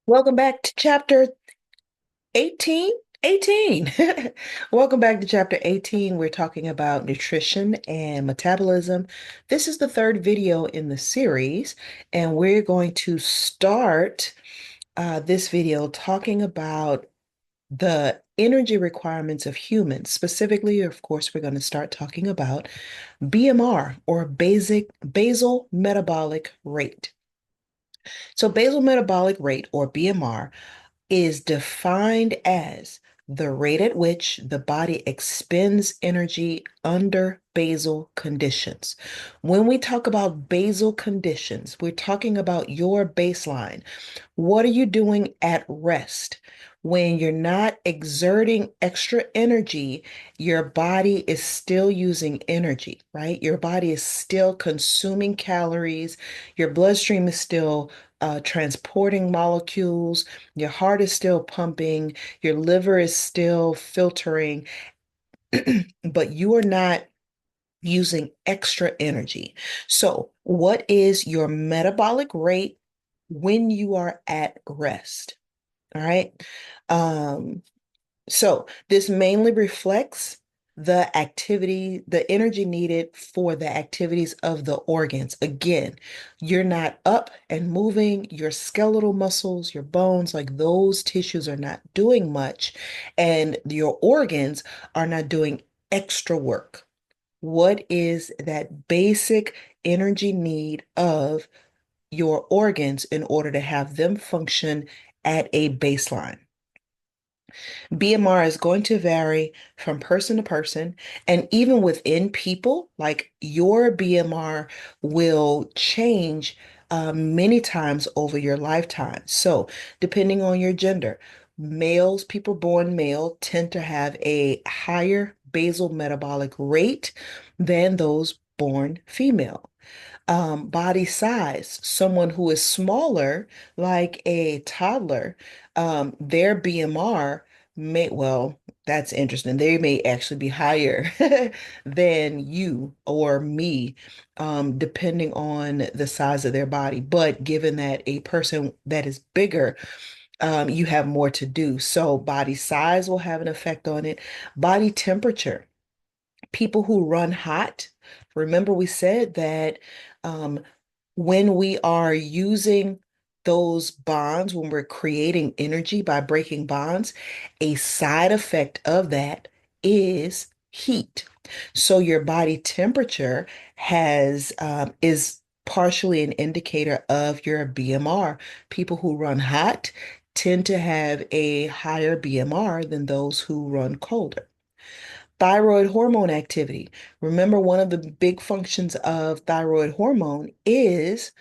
Welcome back to chapter 18. 18. Welcome back to chapter 18. We're talking about nutrition and metabolism. This is the third video in the series, and we're going to start this video talking about the energy requirements of humans. Specifically, of course, we're going to start talking about BMR, or basic basal metabolic rate. So basal metabolic rate, or BMR, is defined as the rate at which the body expends energy under basal conditions. When we talk about basal conditions, we're talking about your baseline. What are you doing at rest? When you're not exerting extra energy, your body is still using energy, right? Your body is still consuming calories. Your bloodstream is still transporting molecules. Your heart is still pumping. Your liver is still filtering, but you are not using extra energy. So, what is your metabolic rate when you are at rest? All right. Um, so this mainly reflects the activity, the energy needed for the activities of the organs. Again, you're not up and moving, your skeletal muscles, your bones, like those tissues are not doing much, and your organs are not doing extra work. What is that basic energy need of your organs in order to have them function at a baseline? BMR is going to vary from person to person, and even within people, like your BMR will change many times over your lifetime. So, depending on your gender, males, people born male, tend to have a higher basal metabolic rate than those born female. Body size, someone who is smaller, like a toddler, their BMR well, that's interesting. They may actually be higher than you or me, depending on the size of their body. But given that a person that is bigger, you have more to do. So body size will have an effect on it. Body temperature. People who run hot, remember we said that um, when we are using those bonds, when we're creating energy by breaking bonds, a side effect of that is heat. So your body temperature is partially an indicator of your BMR. People who run hot tend to have a higher BMR than those who run colder. Thyroid hormone activity. Remember, one of the big functions of thyroid hormone is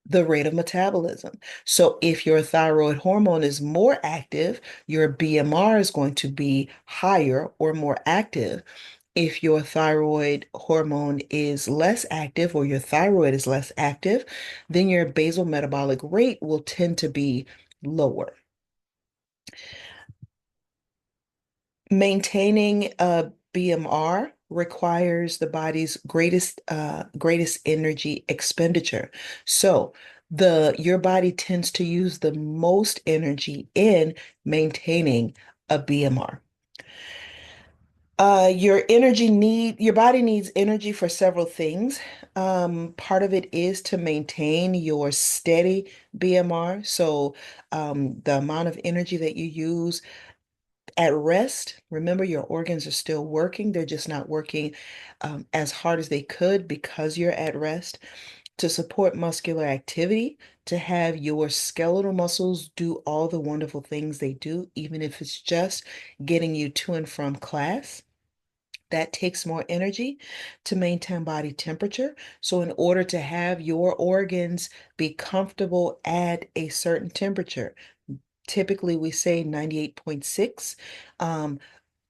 the rate of metabolism. So if your thyroid hormone is more active, your BMR is going to be higher or more active. If your thyroid hormone is less active or your thyroid is less active, then your basal metabolic rate will tend to be lower. Maintaining a BMR requires the body's greatest energy expenditure. So your body tends to use the most energy in maintaining a BMR. Your body needs energy for several things. Part of it is to maintain your steady BMR. So, the amount of energy that you use at rest, remember your organs are still working. They're just not working as hard as they could because you're at rest. To support muscular activity, to have your skeletal muscles do all the wonderful things they do, even if it's just getting you to and from class. That takes more energy. To maintain body temperature. So, in order to have your organs be comfortable at a certain temperature, typically we say 98.6. Um,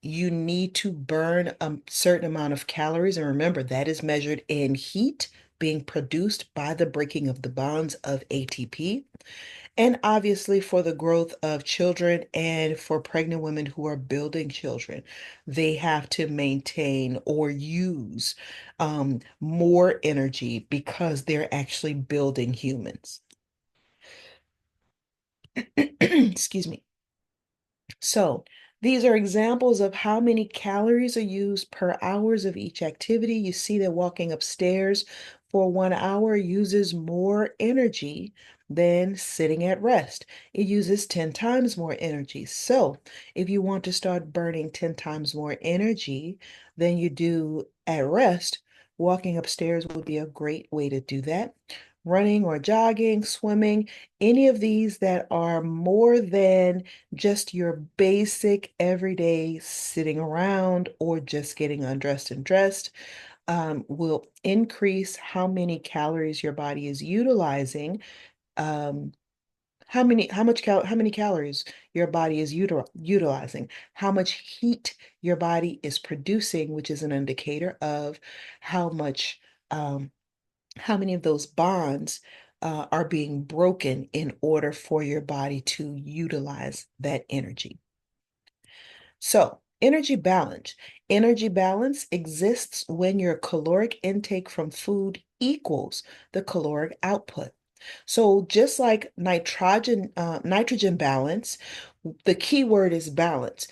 you need to burn a certain amount of calories. And remember, that is measured in heat being produced by the breaking of the bonds of ATP. And obviously, for the growth of children and for pregnant women who are building children, they have to maintain or use more energy because they're actually building humans. Excuse me. So these are examples of how many calories are used per hours of each activity. You see that walking upstairs for 1 hour uses more energy than sitting at rest. It uses 10 times more energy. So if you want to start burning 10 times more energy than you do at rest, walking upstairs would be a great way to do that. Running or jogging, swimming, any of these that are more than just your basic everyday sitting around or just getting undressed and dressed will increase how many calories your body is utilizing. Um, how many calories your body is utilizing, how much heat your body is producing, which is an indicator of how much how many of those bonds are being broken in order for your body to utilize that energy. So, energy balance. Energy balance exists when your caloric intake from food equals the caloric output. So, just like nitrogen balance, the key word is balance.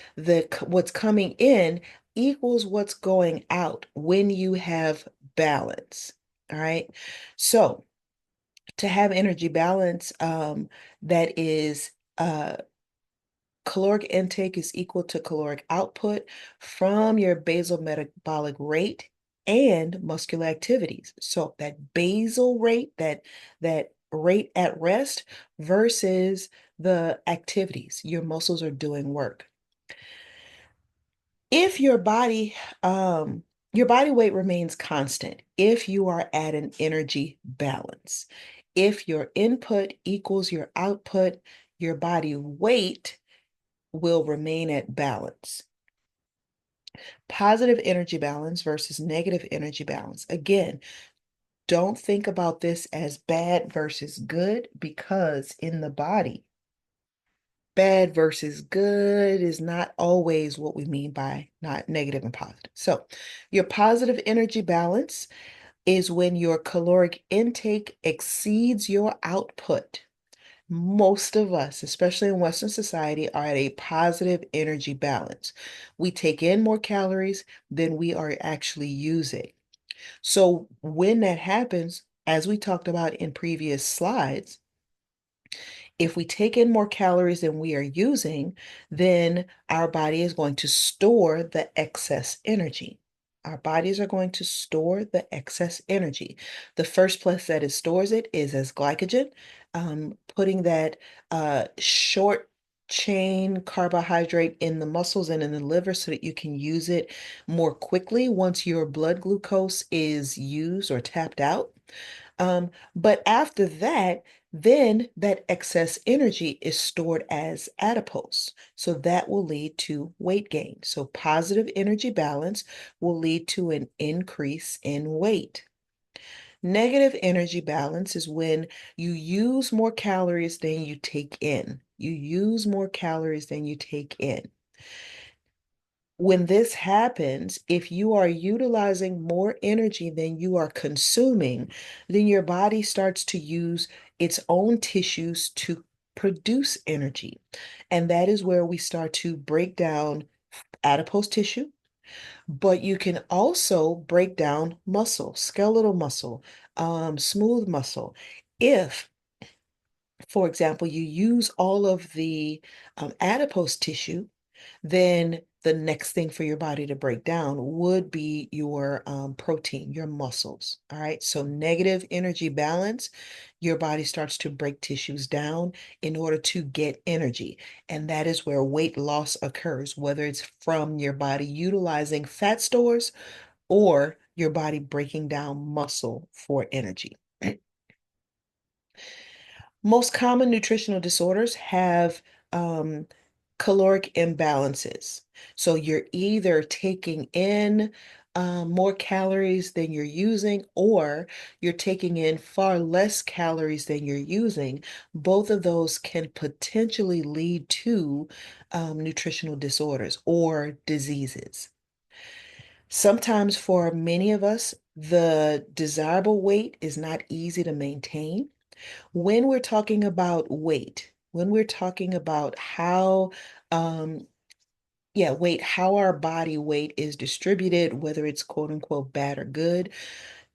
What's coming in equals what's going out when you have balance. All right. So, to have energy balance, that is caloric intake is equal to caloric output from your basal metabolic rate and muscular activities. So that basal rate, that rate at rest versus the activities your muscles are doing work. If your body weight remains constant if you are at an energy balance. If your input equals your output, your body weight will remain at balance. Positive energy balance versus negative energy balance. Again, don't think about this as bad versus good because in the body, bad versus good is not always what we mean by not negative and positive. So, your positive energy balance is when your caloric intake exceeds your output. Most of us, especially in Western society, are at a positive energy balance. We take in more calories than we are actually using. So when that happens, as we talked about in previous slides, if we take in more calories than we are using, then our body is going to store the excess energy. Our bodies are going to store the excess energy. The first place that it stores it is as glycogen, putting that short chain carbohydrate in the muscles and in the liver so that you can use it more quickly once your blood glucose is used or tapped out. But after that, then that excess energy is stored as adipose. So that will lead to weight gain. So positive energy balance will lead to an increase in weight. Negative energy balance is when you use more calories than you take in. You use more calories than you take in. When this happens, if you are utilizing more energy than you are consuming, then your body starts to use its own tissues to produce energy. And that is where we start to break down adipose tissue, but you can also break down muscle, skeletal muscle, smooth muscle. If for example, you use all of the adipose tissue, then the next thing for your body to break down would be your protein, your muscles. All right. So, negative energy balance, your body starts to break tissues down in order to get energy. And that is where weight loss occurs, whether it's from your body utilizing fat stores or your body breaking down muscle for energy. Most common nutritional disorders have um, caloric imbalances. So you're either taking in more calories than you're using, or you're taking in far less calories than you're using. Both of those can potentially lead to nutritional disorders or diseases. Sometimes, for many of us, the desirable weight is not easy to maintain. When we're talking about weight, when we're talking about how, um, yeah, weight, how our body weight is distributed, whether it's quote unquote bad or good,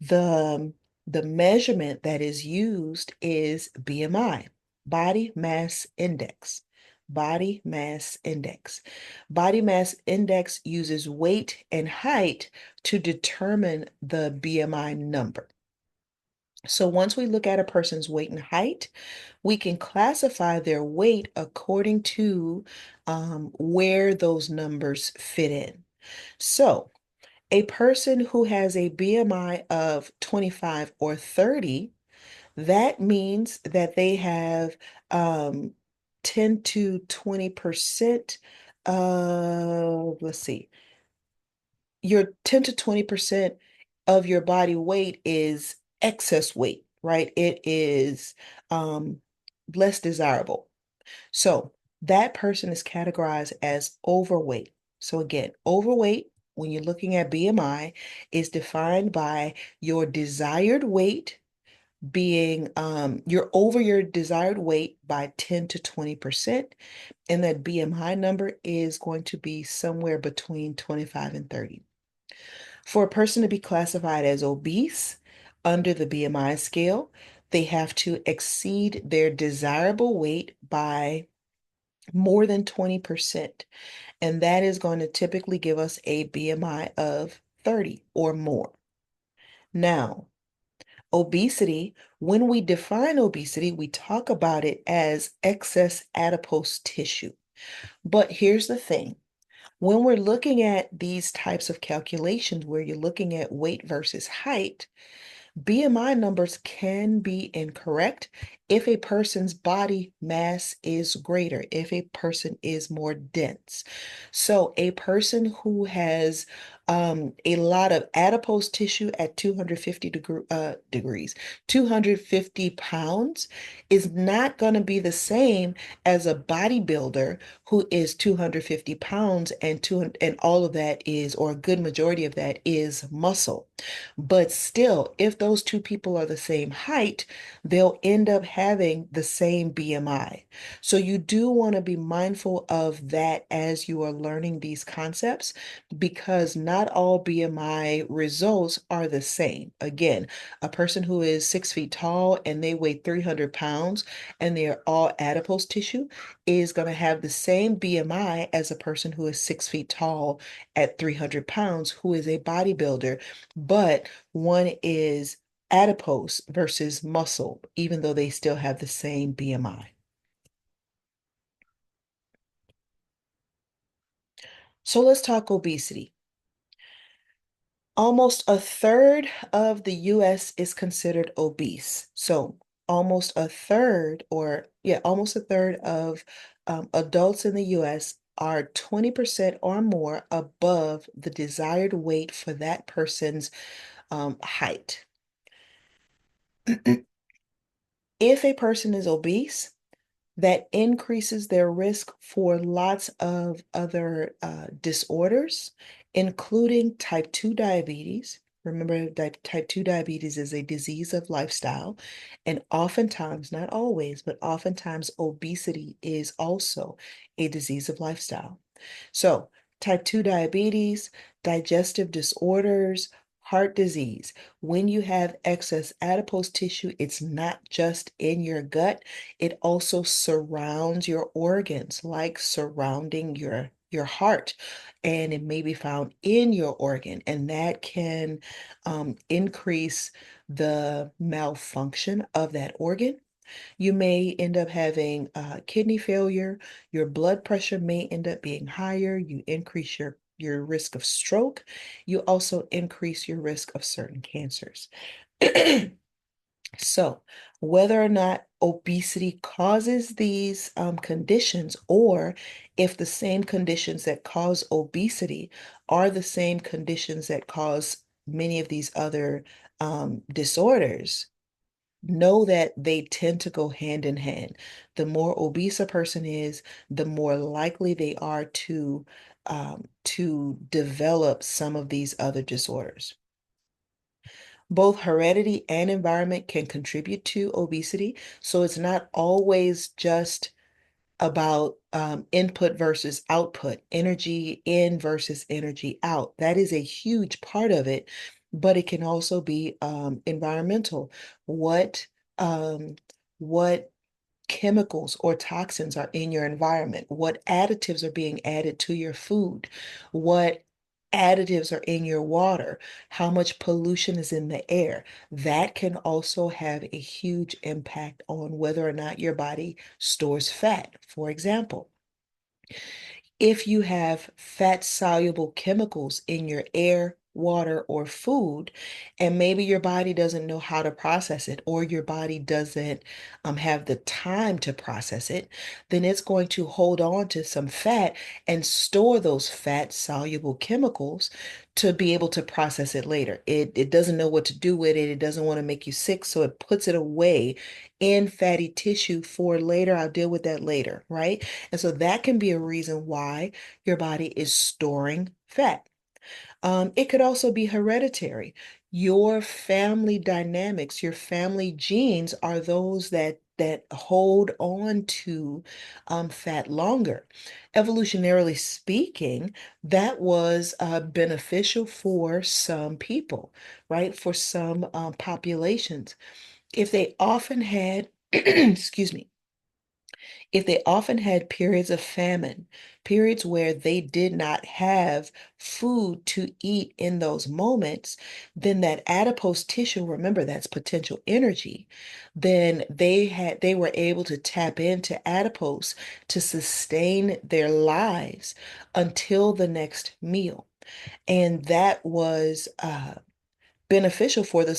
the the measurement that is used is BMI, body mass index. Body mass index. Body mass index uses weight and height to determine the BMI number. So once we look at a person's weight and height, we can classify their weight according to where those numbers fit in. So a person who has a BMI of 25 or 30, that means that they have 10 to 20% of, let's see, your 10 to 20% of your body weight is excess weight, right? It is um, less desirable. So that person is categorized as overweight. So again, overweight, when you're looking at BMI, is defined by your desired weight being, you're over your desired weight by 10 to 20%. And that BMI number is going to be somewhere between 25 and 30. For a person to be classified as obese under the BMI scale, they have to exceed their desirable weight by more than 20%. And that is going to typically give us a BMI of 30 or more. Now, obesity, when we define obesity, we talk about it as excess adipose tissue. But here's the thing. When we're looking at these types of calculations where you're looking at weight versus height, BMI numbers can be incorrect if a person's body mass is greater, if a person is more dense. So a person who has a lot of adipose tissue at 250 degrees, 250 pounds is not going to be the same as a bodybuilder who is 250 pounds and all of that is, or a good majority of that is muscle. But still, if those two people are the same height, they'll end up having the same BMI. So you do want to be mindful of that as you are learning these concepts, because not all BMI results are the same. Again, a person who is 6 feet tall and they weigh 300 pounds and they're all adipose tissue is going to have the same BMI as a person who is 6 feet tall at 300 pounds who is a bodybuilder, but one is adipose versus muscle, even though they still have the same BMI. So let's talk obesity. Almost a third of the US is considered obese. So almost a third, or yeah, almost a third of adults in the US are 20% or more above the desired weight for that person's height. If a person is obese, that increases their risk for lots of other disorders, including type 2 diabetes. Remember that type 2 diabetes is a disease of lifestyle, and oftentimes, not always, but oftentimes obesity is also a disease of lifestyle. So, type 2 diabetes, digestive disorders, heart disease. When you have excess adipose tissue, it's not just in your gut, it also surrounds your organs, like surrounding your heart, and it may be found in your organ, and that can increase the malfunction of that organ. You may end up having kidney failure. Your blood pressure may end up being higher. You increase your risk of stroke. You also increase your risk of certain cancers. So, whether or not obesity causes these conditions, or if the same conditions that cause obesity are the same conditions that cause many of these other disorders, know that they tend to go hand in hand. The more obese a person is, the more likely they are to develop some of these other disorders. Both heredity and environment can contribute to obesity, so it's not always just about input versus output, energy in versus energy out. That is a huge part of it, but it can also be environmental. What um, what chemicals or toxins are in your environment? What additives are being added to your food? What additives are in your water? How much pollution is in the air? That can also have a huge impact on whether or not your body stores fat. For example, if you have fat soluble chemicals in your air, water, or food, and maybe your body doesn't know how to process it, or your body doesn't have the time to process it, then it's going to hold on to some fat and store those fat soluble chemicals to be able to process it later. It doesn't know what to do with it. It doesn't want to make you sick, so it puts it away in fatty tissue for later. I'll deal with that later, right? And so that can be a reason why your body is storing fat. It could also be hereditary. Your family dynamics, your family genes are those that hold on to fat longer. Evolutionarily speaking, that was beneficial for some people, right? For some populations. If they often had, excuse me, if they often had periods of famine, periods where they did not have food to eat in those moments, then that adipose tissue, remember that's potential energy, then they were able to tap into adipose to sustain their lives until the next meal. And that was beneficial for the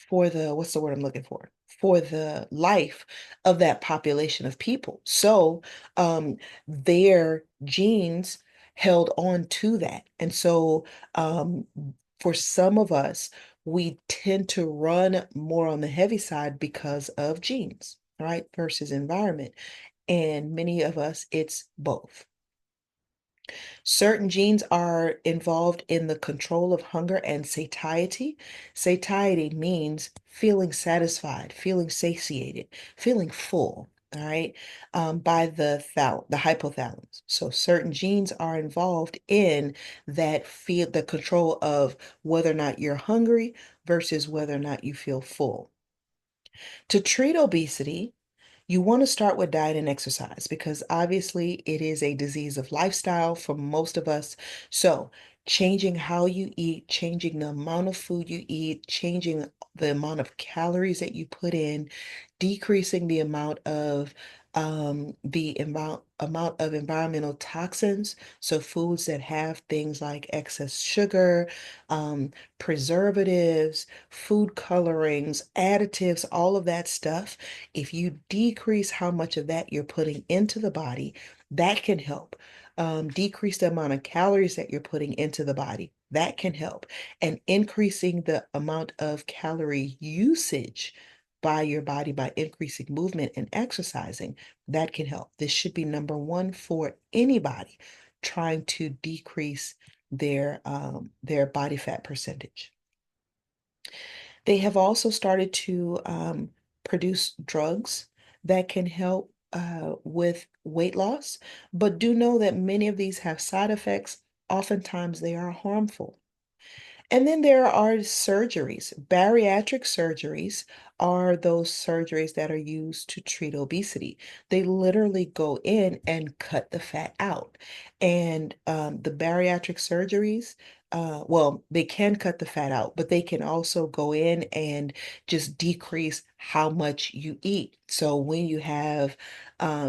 what's the word I'm looking for the life of that population of people. So their genes held on to that. And so for some of us, we tend to run more on the heavy side because of genes, right, versus environment. And many of us, it's both. Certain genes are involved in the control of hunger and satiety. Satiety means feeling satisfied, feeling satiated, feeling full, all right, by the hypothalamus. So certain genes are involved in that feel the control of whether or not you're hungry versus whether or not you feel full. To treat obesity, you want to start with diet and exercise because obviously it is a disease of lifestyle for most of us. So, changing how you eat, changing the amount of food you eat, changing the amount of calories that you put in, decreasing the amount of environmental toxins, so foods that have things like excess sugar, preservatives, food colorings, additives, all of that stuff. If you decrease how much of that you're putting into the body, that can help. Decrease the amount of calories that you're putting into the body. That can help. And increasing the amount of calorie usage by your body by increasing movement and exercising, that can help. This should be number one for anybody trying to decrease their body fat percentage. They have also started to produce drugs that can help with weight loss, but do know that many of these have side effects. Oftentimes, they are harmful. And then there are surgeries. Bariatric surgeries are those surgeries that are used to treat obesity. They literally go in and cut the fat out. And the bariatric surgeries, well, they can cut the fat out, but they can also go in and just decrease how much you eat. So when you have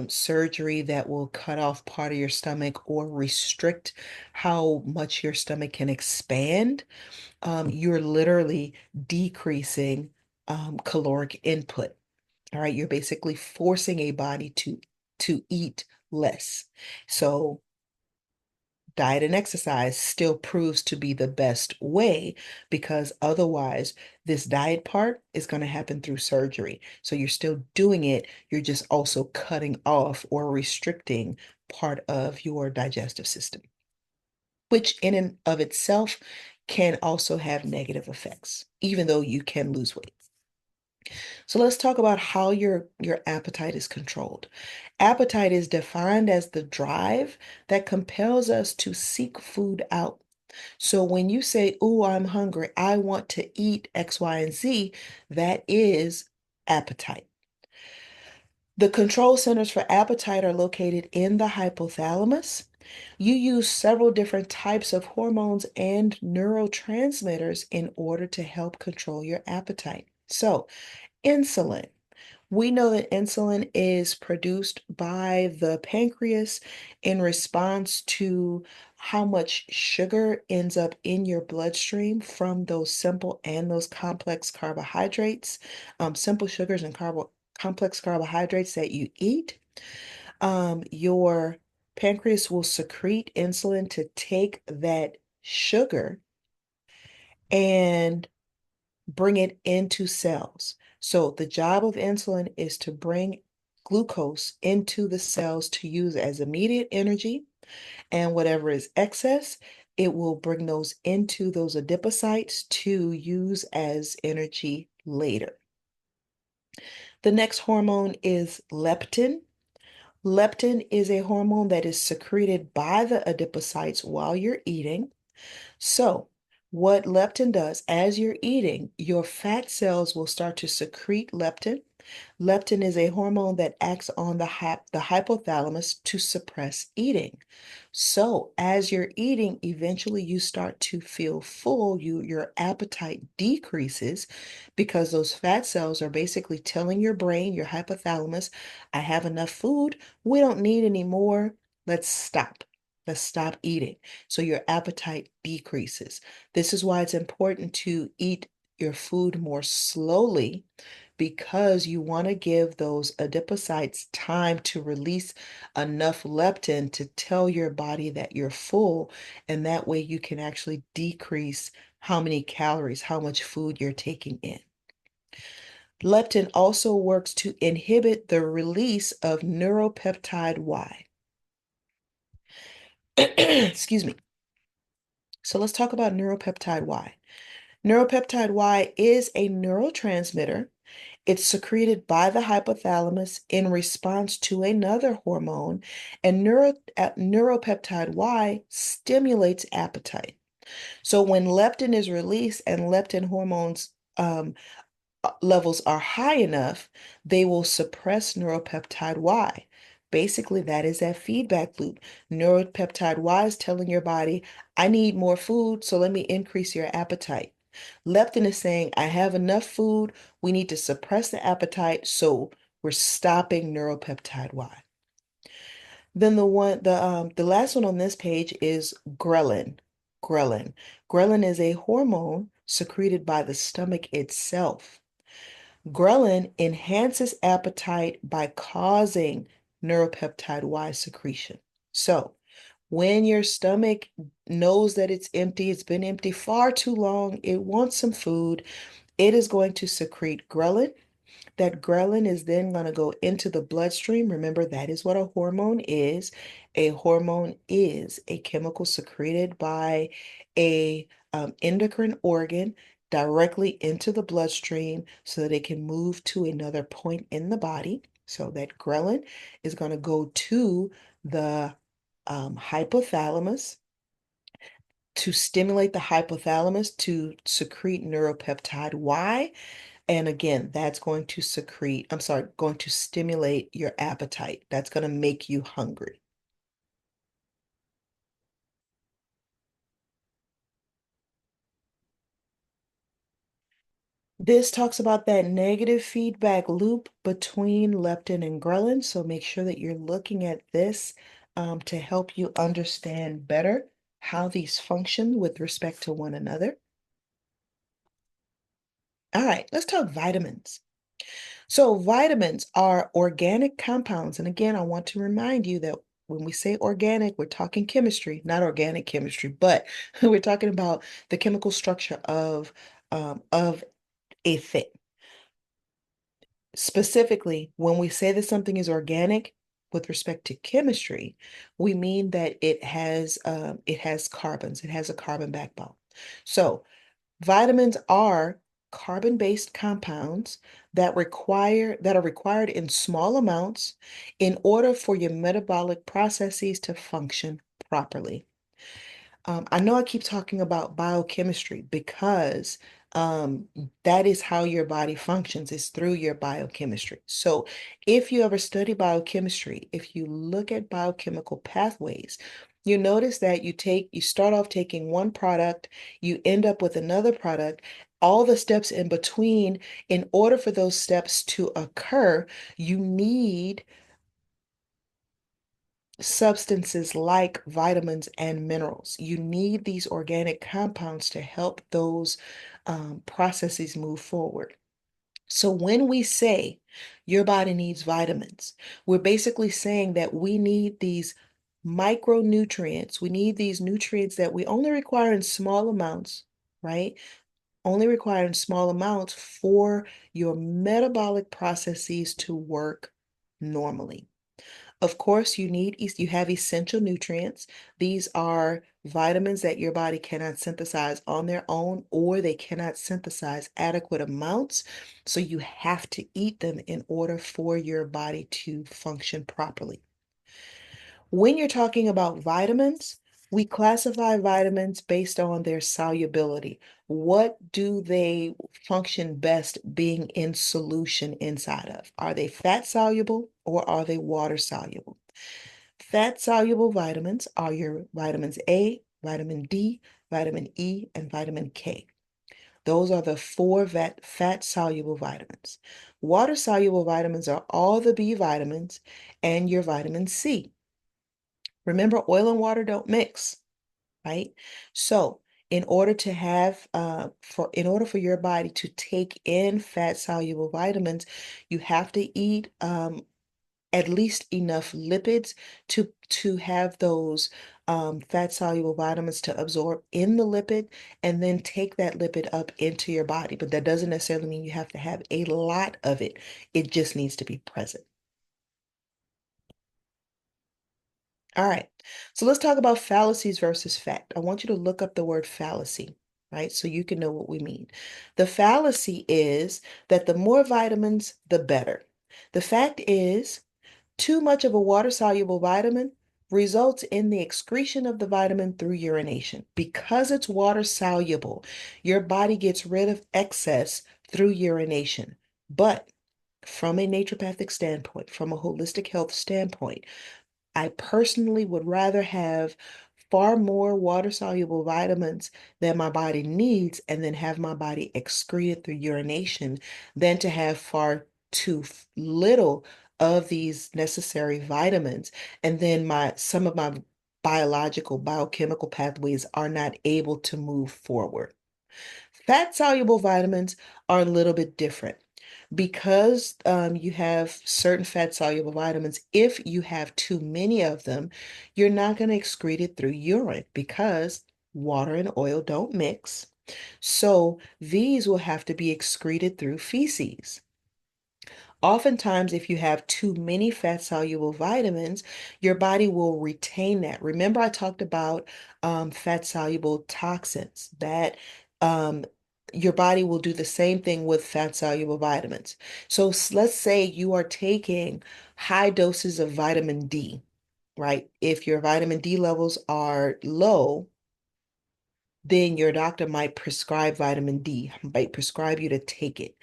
surgery that will cut off part of your stomach or restrict how much your stomach can expand, you're literally decreasing caloric input. All right, you're basically forcing a body to eat less. So diet and exercise still proves to be the best way because otherwise this diet part is going to happen through surgery. So you're still doing it, you're just also cutting off or restricting part of your digestive system, which in and of itself can also have negative effects, even though you can lose weight. So let's talk about how your appetite is controlled. Appetite is defined as the drive that compels us to seek food out. So when you say, "Oh, I'm hungry, I want to eat X, Y, and Z," that is appetite. The control centers for appetite are located in the hypothalamus. You use several different types of hormones and neurotransmitters in order to help control your appetite. So, insulin. We know that insulin is produced by the pancreas in response to how much sugar ends up in your bloodstream from those simple and those complex carbohydrates, simple sugars and complex carbohydrates that you eat. Your pancreas will secrete insulin to take that sugar and bring it into cells. So the job of insulin is to bring glucose into the cells to use as immediate energy, and whatever is excess, it will bring those into those adipocytes to use as energy later. The next hormone is leptin. Leptin is a hormone that is secreted by the adipocytes while you're eating. So, what leptin does, as you're eating, your fat cells will start to secrete leptin. Leptin is a hormone that acts on the hypothalamus to suppress eating. So, as you're eating, eventually you start to feel full. Your appetite decreases because those fat cells are basically telling your brain, your hypothalamus, "I have enough food. We don't need any more. Let's stop. Let's stop eating." So your appetite decreases. This is why it's important to eat your food more slowly, because you want to give those adipocytes time to release enough leptin to tell your body that you're full, and that way you can actually decrease how many calories, how much food you're taking in. Leptin also works to inhibit the release of neuropeptide Y. Excuse me. So let's talk about neuropeptide Y. Neuropeptide Y is a neurotransmitter. It's secreted by the hypothalamus in response to another hormone, and neuropeptide Y stimulates appetite. So when leptin is released and leptin hormones levels are high enough, they will suppress neuropeptide Y. Basically, that is that feedback loop. Neuropeptide Y is telling your body, "I need more food, so let me increase your appetite." Leptin is saying, "I have enough food. We need to suppress the appetite, so we're stopping neuropeptide Y." Then the last one on this page is ghrelin. Ghrelin. Ghrelin is a hormone secreted by the stomach itself. Ghrelin enhances appetite by causing neuropeptide Y secretion. So, when your stomach knows that it's been empty far too long, it wants some food, it is going to secrete ghrelin. That ghrelin is then going to go into the bloodstream. Remember, that is what a hormone is. A hormone is a chemical secreted by a endocrine organ directly into the bloodstream so that it can move to another point in the body. So that ghrelin is going to go to the hypothalamus to stimulate the hypothalamus to secrete neuropeptide Y. And again, that's going to going to stimulate your appetite. That's going to make you hungry. This talks about that negative feedback loop between leptin and ghrelin. So make sure that you're looking at this to help you understand better how these function with respect to one another. All right, let's talk vitamins. So vitamins are organic compounds. And again, I want to remind you that when we say organic, we're talking chemistry, not organic chemistry, but we're talking about the chemical structure of a thing. Specifically, when we say that something is organic with respect to chemistry, we mean that it has carbons, it has a carbon backbone. So vitamins are carbon-based compounds that are required in small amounts in order for your metabolic processes to function properly. I know I keep talking about biochemistry because um, that is how your body functions, is through your biochemistry. So if you ever study biochemistry, if you look at biochemical pathways, you notice that you start off taking one product, you end up with another product, all the steps in between. In order for those steps to occur, you need substances like vitamins and minerals. You need these organic compounds to help those processes move forward. So when we say your body needs vitamins, we're basically saying that we need these micronutrients. We need these nutrients that we only require in small amounts, right? Only require in small amounts for your metabolic processes to work normally. Of course, you have essential nutrients. These are vitamins that your body cannot synthesize on their own, or they cannot synthesize adequate amounts. So you have to eat them in order for your body to function properly. When you're talking about vitamins, we classify vitamins based on their solubility. What do they function best being in solution inside of? Are they fat soluble or are they water soluble? Fat soluble vitamins are your vitamins A, vitamin D, vitamin E, and vitamin K. Those are the four fat soluble vitamins. Water soluble vitamins are all the B vitamins and your vitamin C. Remember, oil and water don't mix, right? So, in order for your body to take in fat soluble vitamins, you have to eat at least enough lipids to have those fat soluble vitamins to absorb in the lipid and then take that lipid up into your body. But that doesn't necessarily mean you have to have a lot of it. It just needs to be present. All right, so let's talk about fallacies versus fact. I want you to look up the word fallacy, right? So you can know what we mean. The fallacy is that the more vitamins, the better. The fact is, too much of a water-soluble vitamin results in the excretion of the vitamin through urination. Because it's water-soluble, your body gets rid of excess through urination. But from a naturopathic standpoint, from a holistic health standpoint, I personally would rather have far more water-soluble vitamins than my body needs and then have my body excreted through urination than to have far too little of these necessary vitamins. And then some of my biological, biochemical pathways are not able to move forward. Fat-soluble vitamins are a little bit different because you have certain fat-soluble vitamins. If you have too many of them, you're not going to excrete it through urine because water and oil don't mix. So these will have to be excreted through feces. Oftentimes, if you have too many fat-soluble vitamins, your body will retain that. Remember, I talked about fat-soluble toxins that um, your body will do the same thing with fat-soluble vitamins. So let's say you are taking high doses of vitamin D, right? If your vitamin D levels are low, then your doctor might prescribe vitamin D, might prescribe you to take it.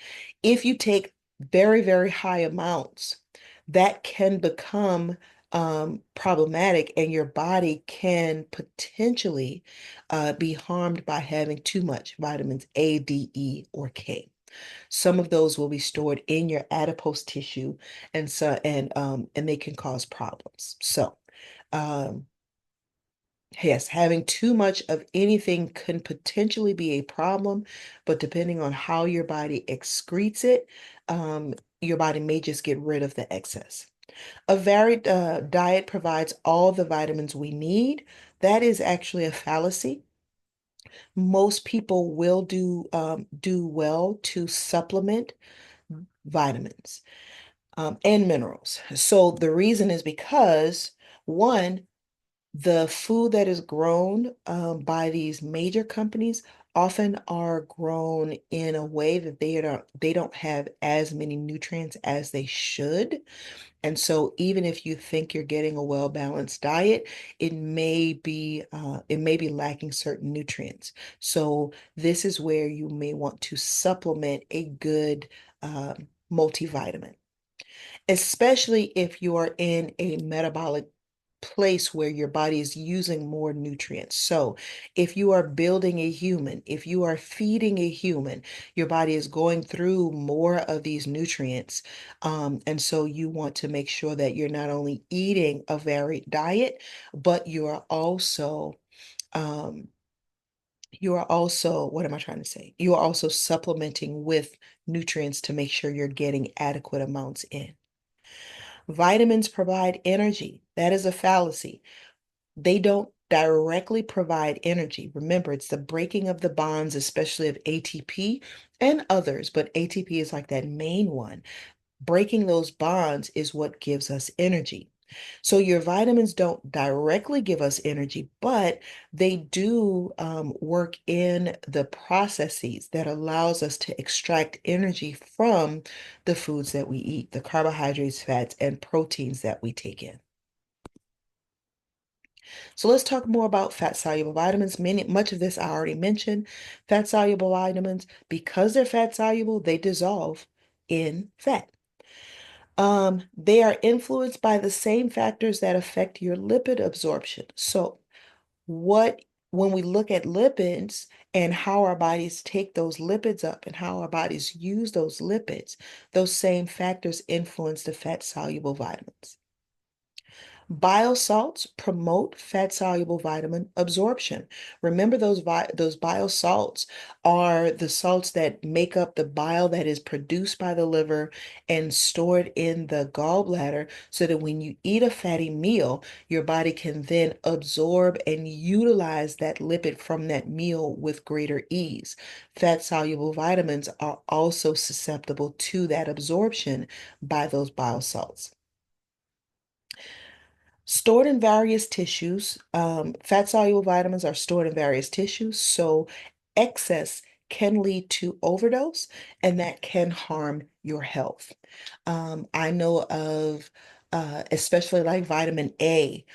If you take very, very high amounts, that can become problematic, and your body can potentially be harmed by having too much vitamins A, D, E, or K. Some of those will be stored in your adipose tissue, and they can cause problems. So, um, yes, having too much of anything can potentially be a problem, but depending on how your body excretes it, your body may just get rid of the excess. A varied diet provides all the vitamins we need. That is actually a fallacy. Most people will do well to supplement vitamins and minerals. So the reason is because one, the food that is grown by these major companies often are grown in a way that they don't have as many nutrients as they should. And so even if you think you're getting a well-balanced diet, it may be lacking certain nutrients. So this is where you may want to supplement a good multivitamin, especially if you are in a metabolic place where your body is using more nutrients. So, if you are building a human, if you are feeding a human, your body is going through more of these nutrients. And so, you want to make sure that you're not only eating a varied diet, but um, what am I trying to say? You are also supplementing with nutrients to make sure you're getting adequate amounts in. Vitamins provide energy. That is a fallacy. They don't directly provide energy. Remember, it's the breaking of the bonds, especially of ATP and others, but ATP is like that main one. Breaking those bonds is what gives us energy. So your vitamins don't directly give us energy, but they do work in the processes that allows us to extract energy from the foods that we eat, the carbohydrates, fats, and proteins that we take in. So let's talk more about fat-soluble vitamins. Much of this I already mentioned. Fat-soluble vitamins, because they're fat-soluble, they dissolve in fat. They are influenced by the same factors that affect your lipid absorption. So what when we look at lipids and how our bodies take those lipids up and how our bodies use those lipids, those same factors influence the fat-soluble vitamins. Biosalts promote fat-soluble vitamin absorption. Remember those biosalts are the salts that make up the bile that is produced by the liver and stored in the gallbladder so that when you eat a fatty meal, your body can then absorb and utilize that lipid from that meal with greater ease. Fat-soluble vitamins are also susceptible to that absorption by those biosalts. Stored in various tissues, fat-soluble vitamins are stored in various tissues, so excess can lead to overdose, and that can harm your health. I know of, especially like vitamin A.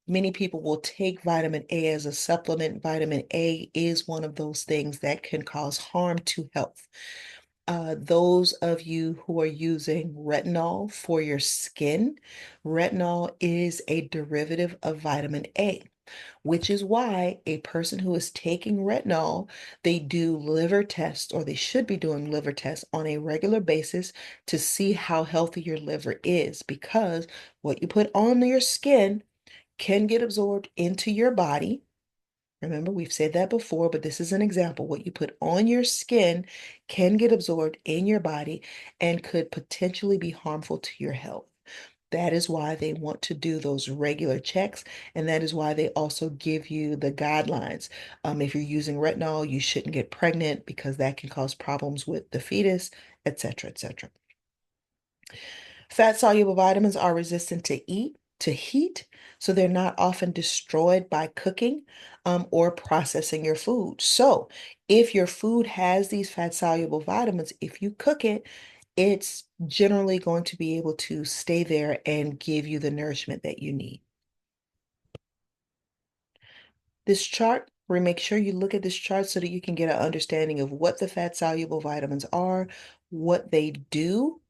Many people will take vitamin A as a supplement. Vitamin A is one of those things that can cause harm to health. Those of you who are using retinol for your skin, retinol is a derivative of vitamin A, which is why a person who is taking retinol, they do liver tests, or they should be doing liver tests on a regular basis to see how healthy your liver is, because what you put on your skin can get absorbed into your body. Remember, we've said that before, but this is an example. What you put on your skin can get absorbed in your body and could potentially be harmful to your health. That is why they want to do those regular checks, and that is why they also give you the guidelines. If you're using retinol, you shouldn't get pregnant because that can cause problems with the fetus, etc., etc. Fat-soluble vitamins are resistant to heat, so they're not often destroyed by cooking or processing your food. So if your food has these fat-soluble vitamins, if you cook it, it's generally going to be able to stay there and give you the nourishment that you need. This chart, we make sure you look at this chart so that you can get an understanding of what the fat-soluble vitamins are, what they do,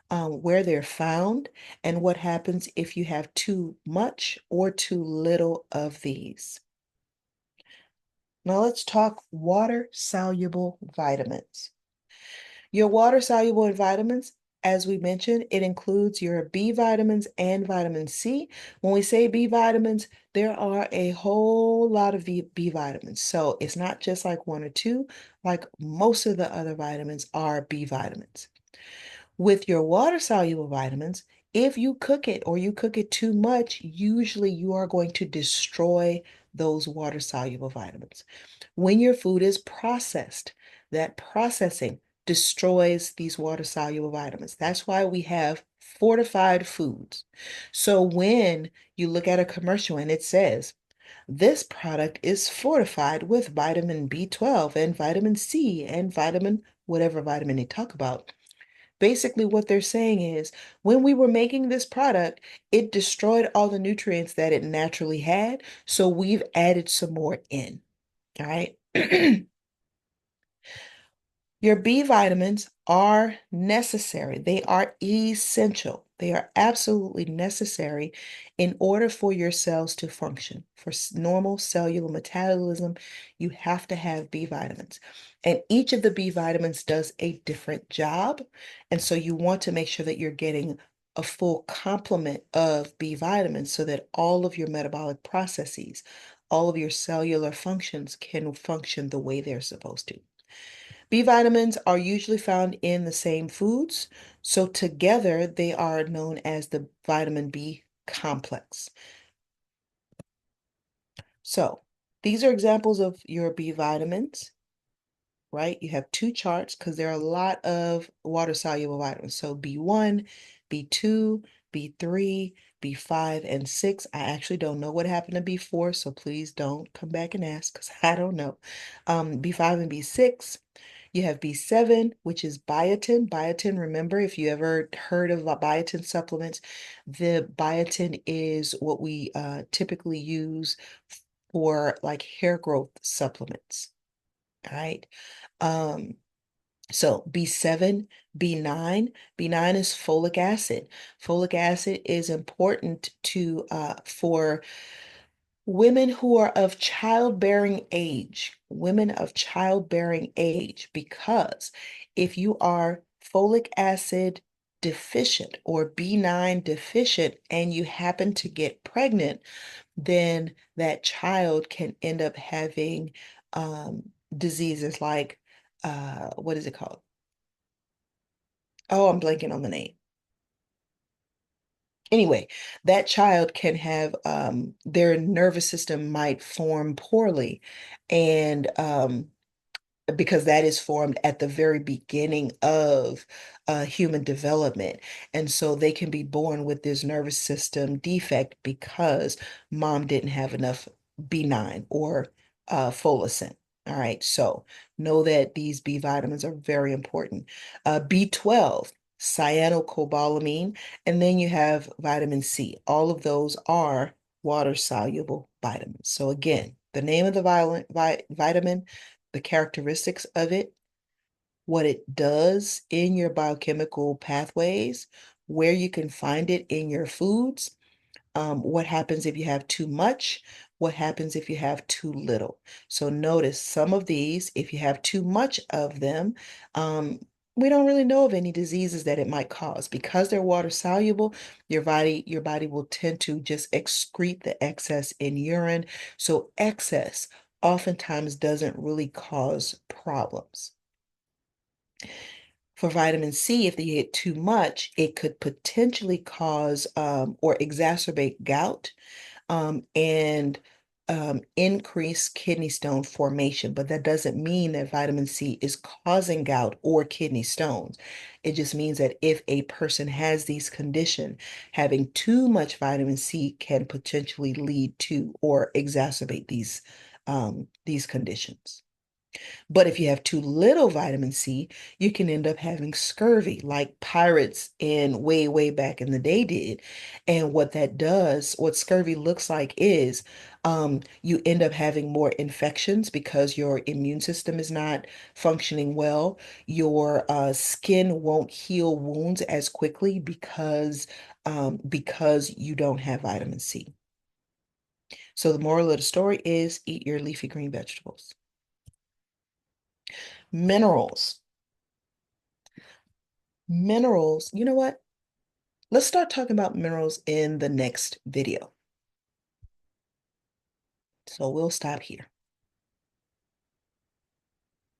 where they're found, and what happens if you have too much or too little of these. Now let's talk water-soluble vitamins. Your water-soluble vitamins, as we mentioned, it includes your B vitamins and vitamin C. When we say B vitamins, there are a whole lot of B vitamins. So it's not just like one or two, like most of the other vitamins are B vitamins. With your water-soluble vitamins, if you cook it or you cook it too much, usually you are going to destroy those water-soluble vitamins. When your food is processed, that processing destroys these water-soluble vitamins. That's why we have fortified foods. So when you look at a commercial and it says This product is fortified with vitamin B12 and vitamin C and whatever vitamin they talk about. Basically, what they're saying is when we were making this product, it destroyed all the nutrients that it naturally had. So we've added some more in. All right. Your B vitamins are necessary. They are essential. They are absolutely necessary in order for your cells to function. For normal cellular metabolism, you have to have B vitamins. And each of the B vitamins does a different job. And so you want to make sure that you're getting a full complement of B vitamins so that all of your metabolic processes, all of your cellular functions can function the way they're supposed to. B vitamins are usually found in the same foods, so together they are known as the vitamin B complex. So these are examples of your B vitamins, right? You have two charts because there are a lot of water-soluble vitamins. So B1, B2, B3, B5, and 6. I actually don't know what happened to B4, so please don't come back and ask because I don't know. B5 and B6. You have B7, which is biotin. Biotin, remember, if you ever heard of biotin supplements, the biotin is what we typically use for like hair growth supplements. All right. Um, so B7, B9, B9 is folic acid. Folic acid is important to for women who are of childbearing age, because if you are folic acid deficient or B9 deficient and you happen to get pregnant, then that child can end up having diseases like, what is it called? Oh, I'm blanking on the name. Anyway, that child can have their nervous system might form poorly, and because that is formed at the very beginning of human development. And so they can be born with this nervous system defect because mom didn't have enough B9 or folacin. All right, so know that these B vitamins are very important. B12, cyanocobalamin, and then you have vitamin C. All of those are water-soluble vitamins. So again, the name of the vitamin, the characteristics of it, what it does in your biochemical pathways, where you can find it in your foods, what happens if you have too much, what happens if you have too little. So notice some of these, if you have too much of them, we don't really know of any diseases that it might cause because they're water soluble. Your body will tend to just excrete the excess in urine. So excess oftentimes doesn't really cause problems. For vitamin C, if they get too much, it could potentially cause or exacerbate gout and increase kidney stone formation. But that doesn't mean that vitamin C is causing gout or kidney stones. It just means that if a person has these conditions, having too much vitamin C can potentially lead to or exacerbate these conditions. But if you have too little vitamin C, you can end up having scurvy, like pirates in way, way back in the day did. And what that does, what scurvy looks like is you end up having more infections because your immune system is not functioning well. Your skin won't heal wounds as quickly because you don't have vitamin C. So the moral of the story is eat your leafy green vegetables. Minerals. Minerals, you know what? Let's start talking about minerals in the next video. So we'll stop here.